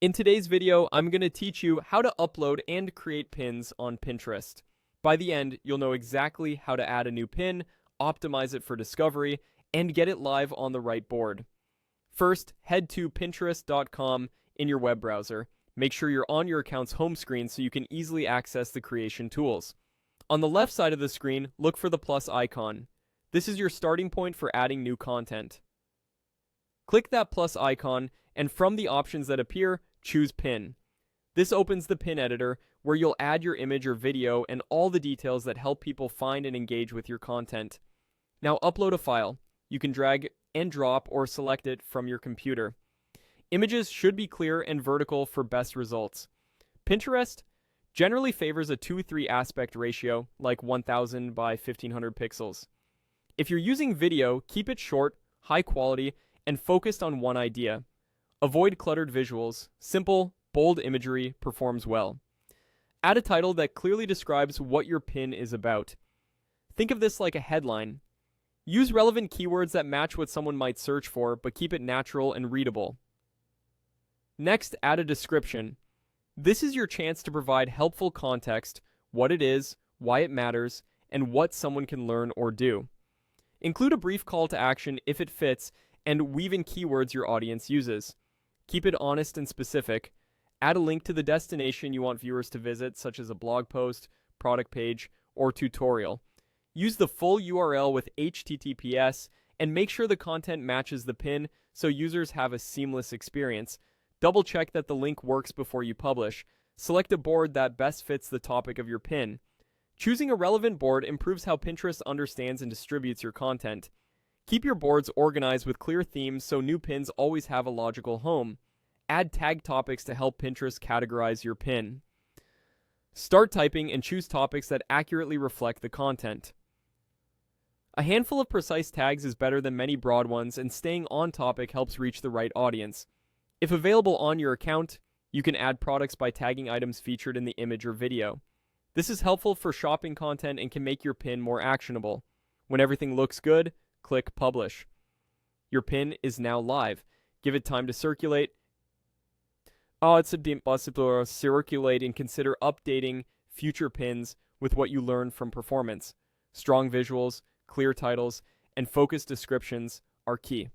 In today's video, I'm going to teach you how to upload and create pins on Pinterest. By the end, you'll know exactly how to add a new pin, optimize it for discovery, and get it live on the right board. First, head to pinterest.com in your web browser. Make sure you're on your account's home screen so you can easily access the creation tools. On the left side of the screen, look for the plus icon. This is your starting point for adding new content. Click that plus icon, and from the options that appear, choose Pin. This opens the pin editor where you'll add your image or video and all the details that help people find and engage with your content. Now upload a file. You can drag and drop or select it from your computer. Images should be clear and vertical for best results. Pinterest generally favors a 2:3 aspect ratio, like 1000 by 1500 pixels. If you're using video, keep it short, high quality, and focused on one idea. Avoid cluttered visuals. Simple, bold imagery performs well. Add a title that clearly describes what your pin is about. Think of this like a headline. Use relevant keywords that match what someone might search for, but keep it natural and readable. Next, add a description. This is your chance to provide helpful context, what it is, why it matters, and what someone can learn or do. Include a brief call to action if it fits, and weave in keywords your audience uses. Keep it honest and specific. Add a link to the destination you want viewers to visit, such as a blog post, product page, or tutorial. Use the full URL with HTTPS, and make sure the content matches the pin so users have a seamless experience. Double check that the link works before you publish. Select a board that best fits the topic of your pin. Choosing a relevant board improves how Pinterest understands and distributes your content. Keep your boards organized with clear themes so new pins always have a logical home. Add tag topics to help Pinterest categorize your pin. Start typing and choose topics that accurately reflect the content. A handful of precise tags is better than many broad ones, and staying on topic helps reach the right audience. If available on your account, you can add products by tagging items featured in the image or video. This is helpful for shopping content and can make your pin more actionable. When everything looks good, click Publish. Your pin is now live. Give it time to circulate. It's possible to circulate and consider updating future pins with what you learn from performance. Strong visuals, clear titles, and focused descriptions are key.